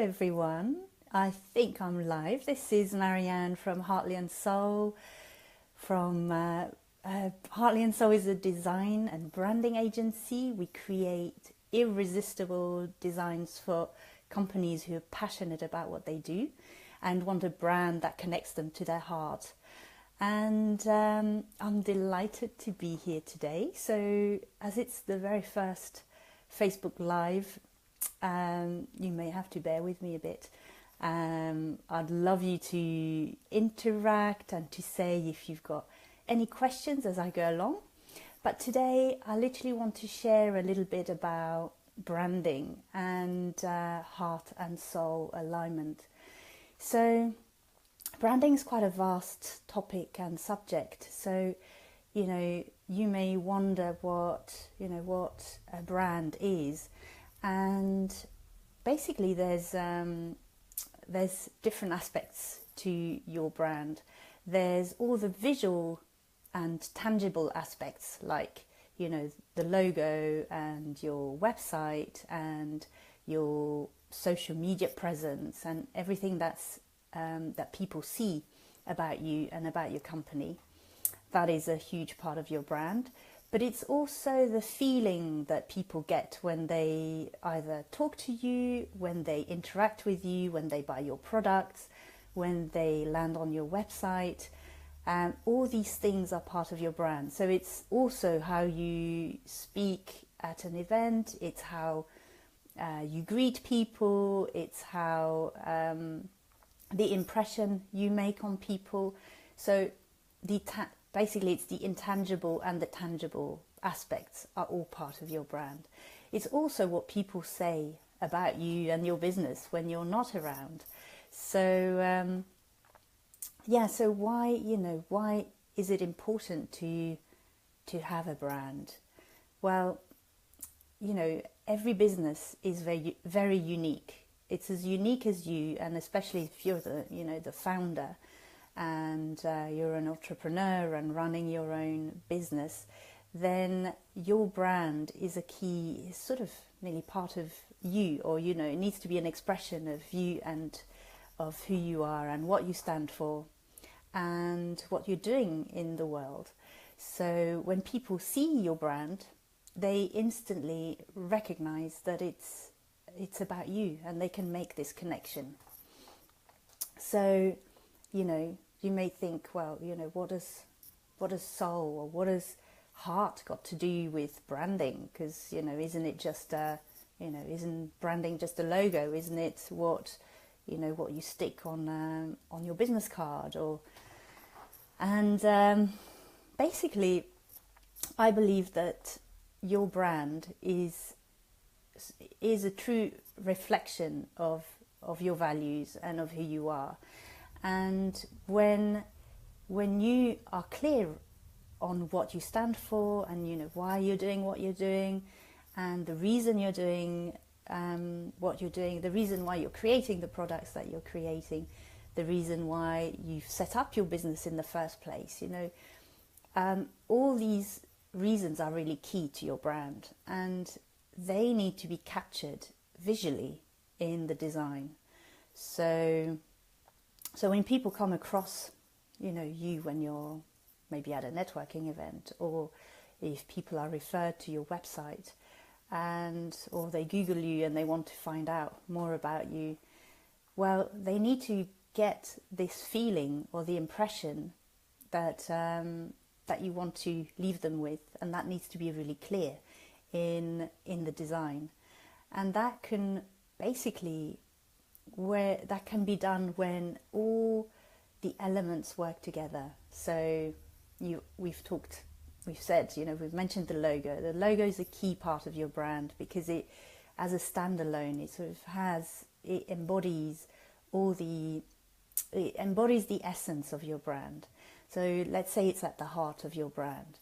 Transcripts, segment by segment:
everyone. I think I'm live. This is Marianne from Hartley and Soul. Hartley and Soul is a design and branding agency. We create irresistible designs for companies who are passionate about what they do and want a brand that connects them to their heart. And I'm delighted to be here today. So as it's the very first Facebook Live, you may have to bear with me a bit. I'd love you to interact and to say if you've got any questions as I go along. But today I literally want to share a little bit about branding and heart and soul alignment. So branding is quite a vast topic and subject. So, you may wonder what a brand is. And basically there's different aspects to your brand. There's all the visual and tangible aspects, like, the logo and your website and your social media presence and everything that's that people see about you and about your company. That is a huge part of your brand. But it's also the feeling that people get when they either talk to you, when they interact with you, when they buy your products, when they land on your website. All these things are part of your brand. So it's also how you speak at an event. It's how you greet people. It's how the impression you make on people. So basically, it's the intangible and the tangible aspects are all part of your brand. It's also what people say about you and your business when you're not around. So, so why is it important to have a brand? Well, every business is very, very unique. It's as unique as you, and especially if you're the founder and you're an entrepreneur and running your own business, then your brand is sort of nearly part of you, or it needs to be an expression of you and of who you are and what you stand for and what you're doing in the world. So when people see your brand, they instantly recognize that it's about you, and they can make this connection. So you may think, well, what does soul or what does heart got to do with branding? Because isn't it just isn't branding just a logo? Isn't it what you stick on your business card? Basically, I believe that your brand is a true reflection of your values and of who you are. And when you are clear on what you stand for, and why you're doing what you're doing, and the reason you're doing what you're doing, the reason why you're creating the products that you're creating, the reason why you've set up your business in the first place, all these reasons are really key to your brand, and they need to be captured visually in the design. So when people come across, you when you're maybe at a networking event, or if people are referred to your website or they Google you and they want to find out more about you, well, they need to get this feeling or the impression that you want to leave them with, and that needs to be really clear in the design. And that can basically be done when all the elements work together. So we've mentioned the logo. The logo is a key part of your brand because it, as a standalone, it embodies the essence of your brand. So let's say it's at the heart of your brand,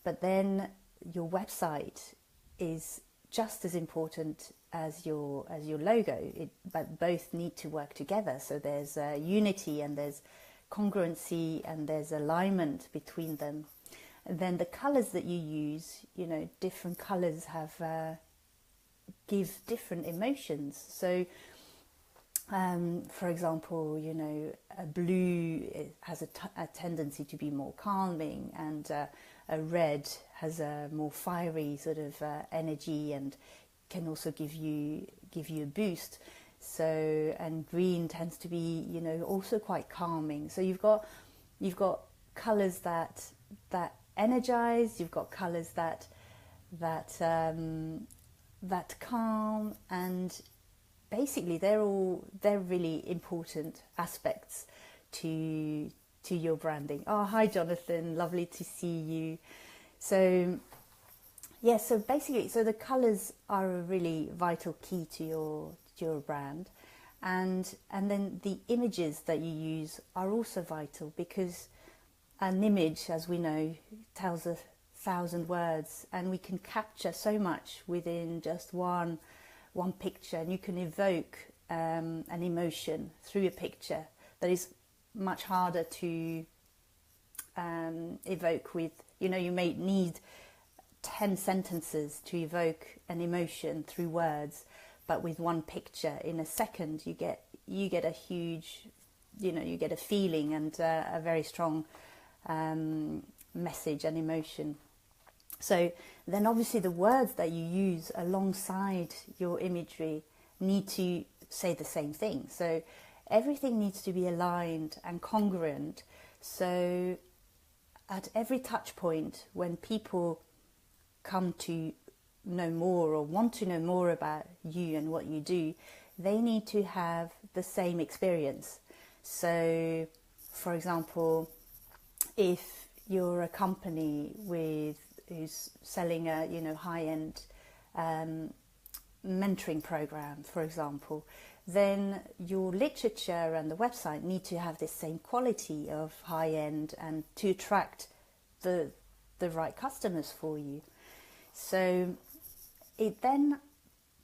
but then your website is just as important as your logo, but both need to work together. So there's unity, and there's congruency, and there's alignment between them. And then the colors that you use, different colors give different emotions. So For example, you know, a blue has a tendency to be more calming, and a red has a more fiery sort of energy and can also give you a boost. So, and green tends to be, you know, also quite calming. So you've got colours that energize. You've got colours that calm, and basically they're really important aspects to your branding. Oh, hi Jonathan, lovely to see you. So yeah, so basically, so the colours are a really vital key to your brand, and then the images that you use are also vital, because an image, as we know, tells 1,000 words, and we can capture so much within just one picture, and you can evoke an emotion through a picture that is much harder to evoke with, you know, you may need 10 sentences to evoke an emotion through words, but with one picture in a second you get a huge, you know, you get a feeling and a very strong message and emotion. So then obviously the words that you use alongside your imagery need to say the same thing. So everything needs to be aligned and congruent. So at every touch point, when people come to know more or want to know more about you and what you do, they need to have the same experience. So for example, if you're a company who's selling a, you know, high-end mentoring program, for example, then your literature and the website need to have this same quality of high-end and to attract the right customers for you. So it then,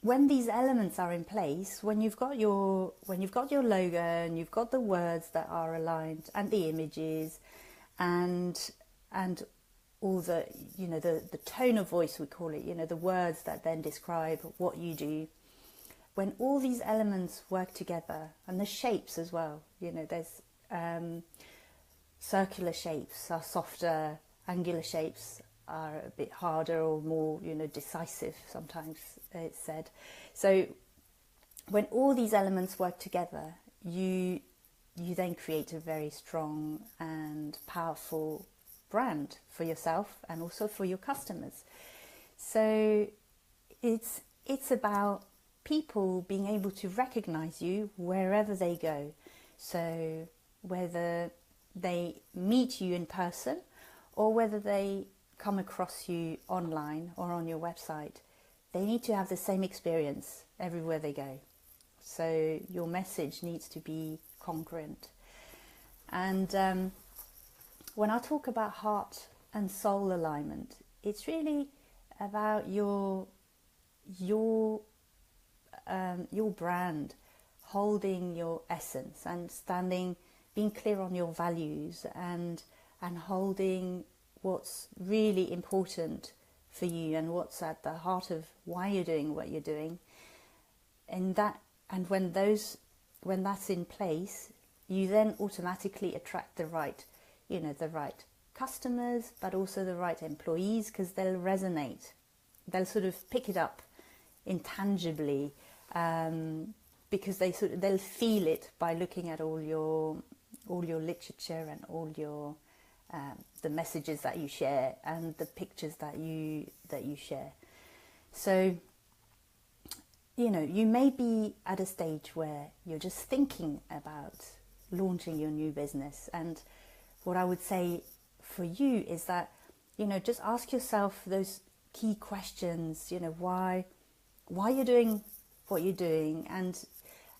when these elements are in place, when you've got your logo and you've got the words that are aligned and the images and all the, you know, the tone of voice, we call it, you know, the words that then describe what you do, when all these elements work together, and the shapes as well, you know, there's circular shapes are softer, angular shapes are a bit harder or more, you know, decisive, sometimes it's said. So when all these elements work together, you then create a very strong and powerful brand for yourself and also for your customers. So it's about people being able to recognize you wherever they go. So whether they meet you in person or whether they come across you online or on your website, they need to have the same experience everywhere they go. So your message needs to be congruent. And when I talk about heart and soul alignment, it's really about your brand holding your essence and being clear on your values and holding what's really important for you and what's at the heart of why you're doing what you're doing. And when that's in place, you then automatically attract the right customers, but also the right employees, because they'll resonate. They'll sort of pick it up intangibly, because they'll feel it by looking at all your literature and all your the messages that you share and the pictures that you share. So, you know, you may be at a stage where you're just thinking about launching your new business, and what I would say for you is that, you know, just ask yourself those key questions, you know, why you're doing what you're doing,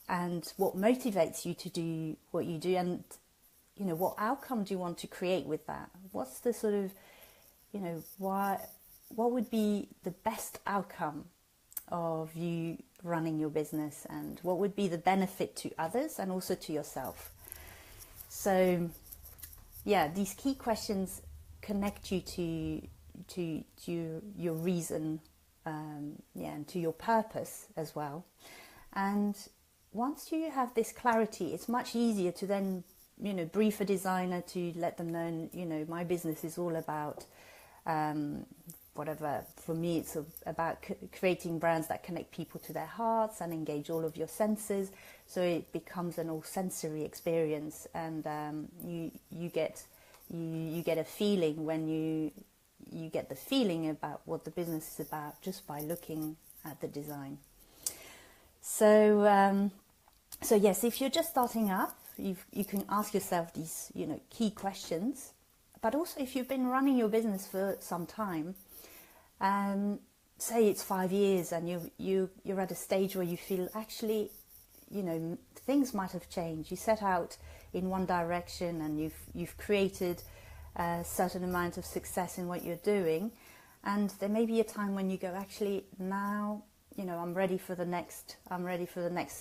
and what motivates you to do what you do, and, you know, what outcome do you want to create with that? What's the sort of, you know, what would be the best outcome of you running your business, and what would be the benefit to others and also to yourself? So yeah, these key questions connect you to your reason, and to your purpose as well. And once you have this clarity, it's much easier to then, brief a designer to let them know, my business is all about whatever. For me, it's about creating brands that connect people to their hearts and engage all of your senses. So it becomes an all sensory experience, and you get a feeling when you get the feeling about what the business is about just by looking at the design. So yes, if you're just starting up, you can ask yourself these key questions. But also, if you've been running your business for some time, say it's 5 years, and you're at a stage where you feel actually, things might have changed. You set out in one direction, and you've created a certain amount of success in what you're doing, and there may be a time when you go, actually now, I'm ready for the next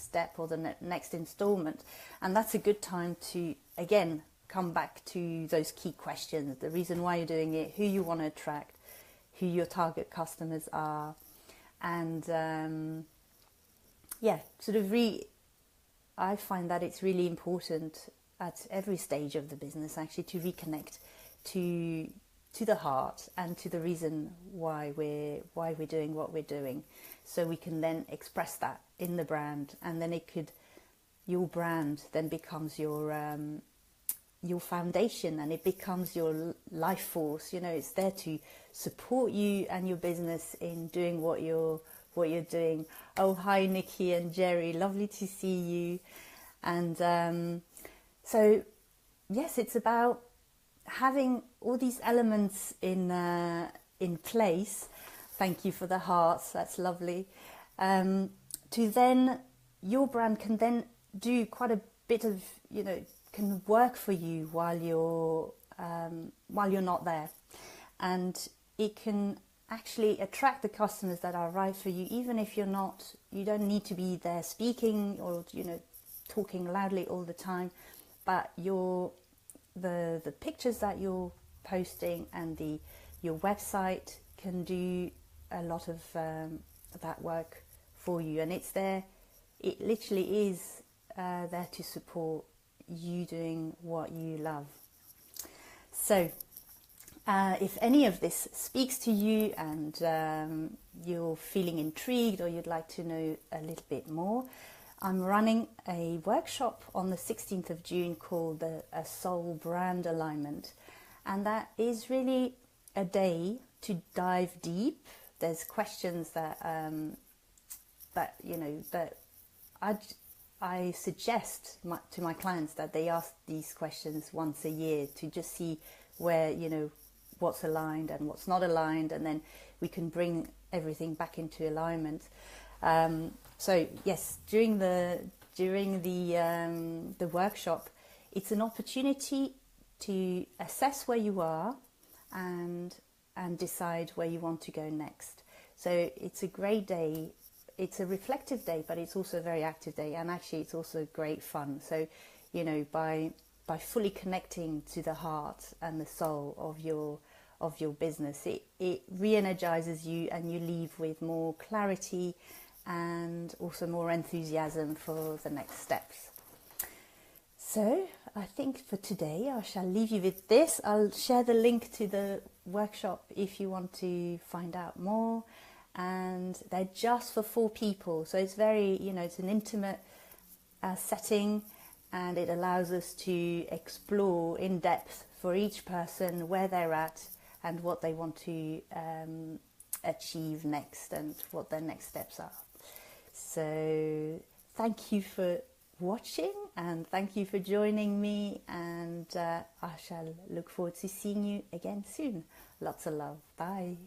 step or the next installment, and that's a good time to again come back to those key questions: the reason why you're doing it, who you want to attract, who your target customers are, and I find that it's really important at every stage of the business actually to reconnect to the heart and to the reason why we're doing what we're doing, so we can then express that in the brand, and then your brand then becomes your foundation, and it becomes your life force. It's there to support you and your business in doing what you're doing. Oh, hi Nikki and Jerry, lovely to see you. And so yes, it's about having all these elements in place. Thank you for the hearts, that's lovely. To then your brand can then do quite a bit of can work for you while you're not there, and it can actually attract the customers that are right for you, even if you don't need to be there speaking or talking loudly all the time, but the pictures that you're posting and your website can do a lot of that work for you, and it literally is there to support you doing what you love. So if any of this speaks to you, and you're feeling intrigued, or you'd like to know a little bit more, I'm running a workshop on the 16th of June called a Soul Brand Alignment, and that is really a day to dive deep. There's questions that I suggest to my clients that they ask these questions once a year to just see where, what's aligned and what's not aligned, and then we can bring everything back into alignment. So yes, during the workshop, it's an opportunity to assess where you are and decide where you want to go next. So it's a great day. It's a reflective day, but it's also a very active day, and actually it's also great fun. So, by fully connecting to the heart and the soul of your business, it re-energizes you, and you leave with more clarity and also more enthusiasm for the next steps. So I think for today I shall leave you with this. I'll share the link to the workshop if you want to find out more. And they're just for 4 people, so it's very, it's an intimate setting, and it allows us to explore in depth for each person where they're at and what they want to achieve next and what their next steps are. So thank you for watching, and thank you for joining me, and I shall look forward to seeing you again soon. Lots of love. Bye.